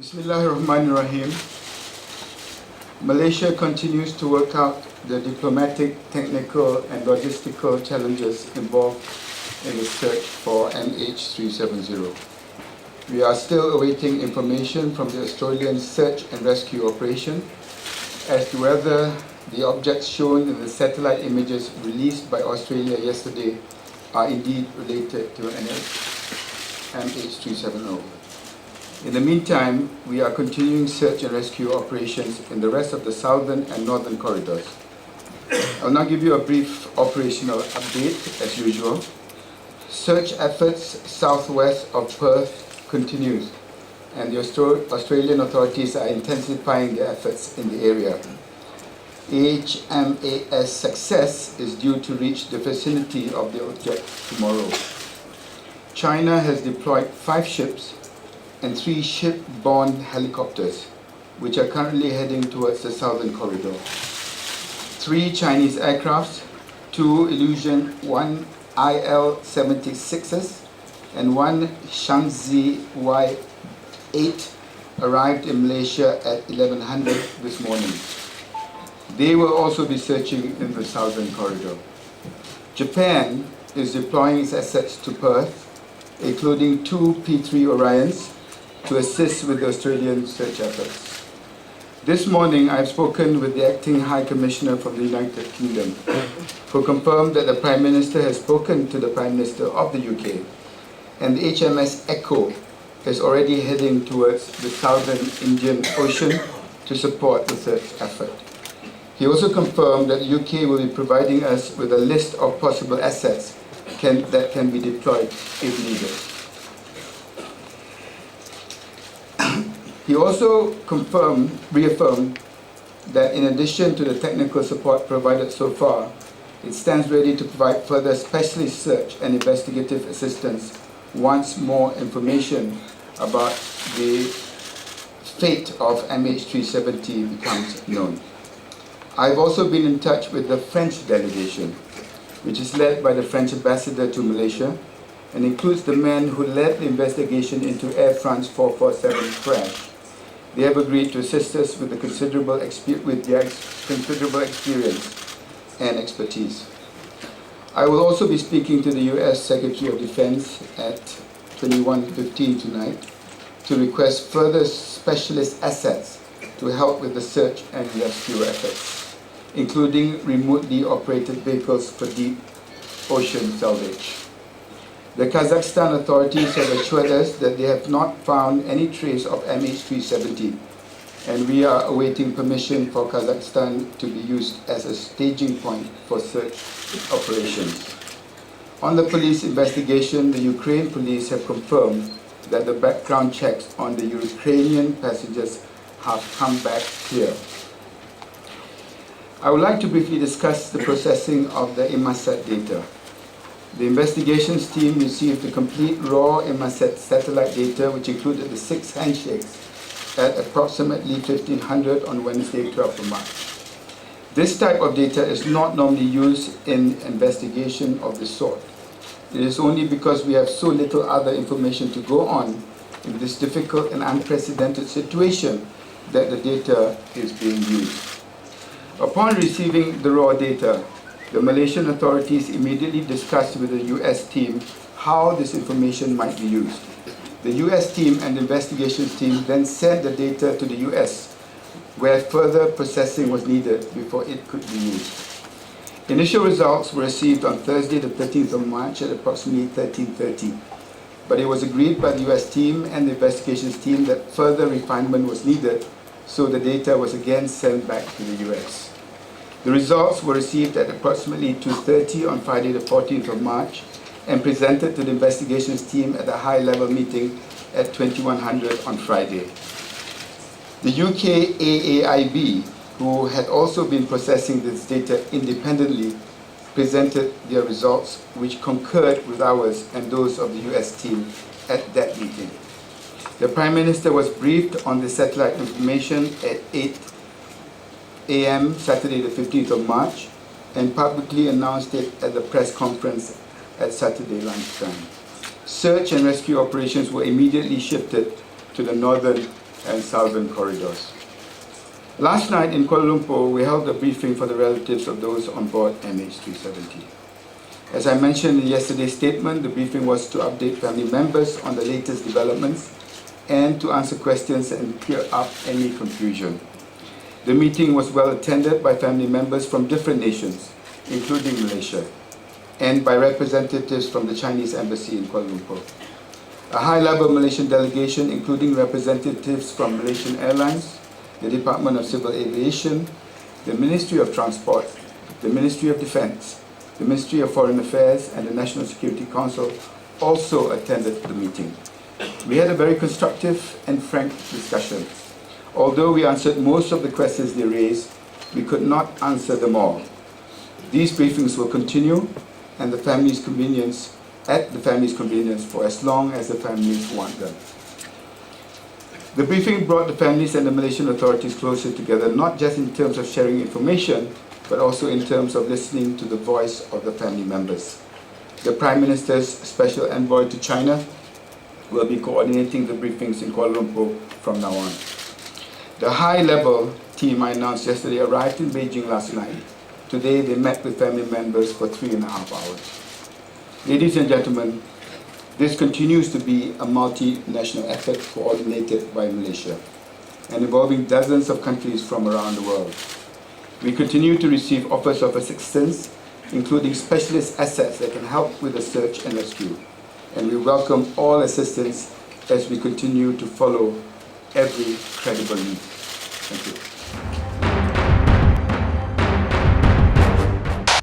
Bismillahirrahmanirrahim. Malaysia continues to work out the diplomatic, technical and logistical challenges involved in the search for MH370. We are still awaiting information from the Australian search and rescue operation as to whether the objects shown in the satellite images released by Australia yesterday are indeed related to an MH370. In the meantime, we are continuing search and rescue operations in the rest of the southern and northern corridors. I'll now give you a brief operational update as usual. Search efforts southwest of Perth continues, and the Australian authorities are intensifying their efforts in the area. HMAS Success is due to reach the vicinity of the object tomorrow. China has deployed 5 ships and 3 ship-borne helicopters, which are currently heading towards the southern corridor. 3 Chinese aircrafts, 2 Illusion 1 IL-76s, and 1 Shaanxi Y-8 arrived in Malaysia at 1100 this morning. They will also be searching in the southern corridor. Japan is deploying its assets to Perth, including 2 P-3 Orions, to assist with the Australian search efforts. This morning, I've spoken with the Acting High Commissioner from the United Kingdom, who confirmed that the Prime Minister has spoken to the Prime Minister of the UK, and the HMS Echo is already heading towards the southern Indian Ocean to support the search effort. He also confirmed that the UK will be providing us with a list of possible assets that can be deployed if needed. He also reaffirmed that in addition to the technical support provided so far, it stands ready to provide further specialist search and investigative assistance once more information about the fate of MH370 becomes known. I've also been in touch with the French delegation, which is led by the French ambassador to Malaysia and includes the men who led the investigation into Air France 447 crash. They have agreed to assist us with their considerable experience and expertise. I will also be speaking to the US Secretary of Defense at 21:15 tonight to request further specialist assets to help with the search and rescue efforts, including remotely operated vehicles for deep ocean salvage. The Kazakhstan authorities have assured us that they have not found any trace of MH370, and we are awaiting permission for Kazakhstan to be used as a staging point for search operations. On the police investigation, the Ukraine police have confirmed that the background checks on the Ukrainian passengers have come back clear. I would like to briefly discuss the processing of the Inmarsat data. The investigations team received the complete raw Inmarsat satellite data, which included the 6 handshakes, at approximately 1500 on Wednesday, 12th of March. This type of data is not normally used in investigation of this sort. It is only because we have so little other information to go on in this difficult and unprecedented situation that the data is being used. Upon receiving the raw data, the Malaysian authorities immediately discussed with the US team how this information might be used. The US team and the investigations team then sent the data to the US, where further processing was needed before it could be used. Initial results were received on Thursday, the 13th of March at approximately 13:30, but it was agreed by the US team and the investigations team that further refinement was needed, so the data was again sent back to the US. The results were received at approximately 2:30 on Friday, the 14th of March, and presented to the investigations team at a high-level meeting at 2100 on Friday. The UK AAIB, who had also been processing this data independently, presented their results, which concurred with ours and those of the US team at that meeting. The Prime Minister was briefed on the satellite information at 8 a.m. Saturday the 15th of March and publicly announced it at the press conference at Saturday lunchtime. Search and rescue operations were immediately shifted to the northern and southern corridors. Last night in Kuala Lumpur, we held a briefing for the relatives of those on board MH370. As I mentioned in yesterday's statement, the briefing was to update family members on the latest developments and to answer questions and clear up any confusion. The meeting was well attended by family members from different nations, including Malaysia, and by representatives from the Chinese Embassy in Kuala Lumpur. A high-level Malaysian delegation, including representatives from Malaysian Airlines, the Department of Civil Aviation, the Ministry of Transport, the Ministry of Defence, the Ministry of Foreign Affairs, and the National Security Council also attended the meeting. We had a very constructive and frank discussion. Although we answered most of the questions they raised, we could not answer them all. These briefings will continue at the family's convenience for as long as the families want them. The briefing brought the families and the Malaysian authorities closer together, not just in terms of sharing information, but also in terms of listening to the voice of the family members. The Prime Minister's Special Envoy to China will be coordinating the briefings in Kuala Lumpur from now on. The high-level team I announced yesterday arrived in Beijing last night. Today they met with family members for 3.5 hours. Ladies and gentlemen, this continues to be a multinational effort coordinated by Malaysia and involving dozens of countries from around the world. We continue to receive offers of assistance, including specialist assets that can help with the search and rescue. And we welcome all assistance as we continue to follow every credible lead. Thank you.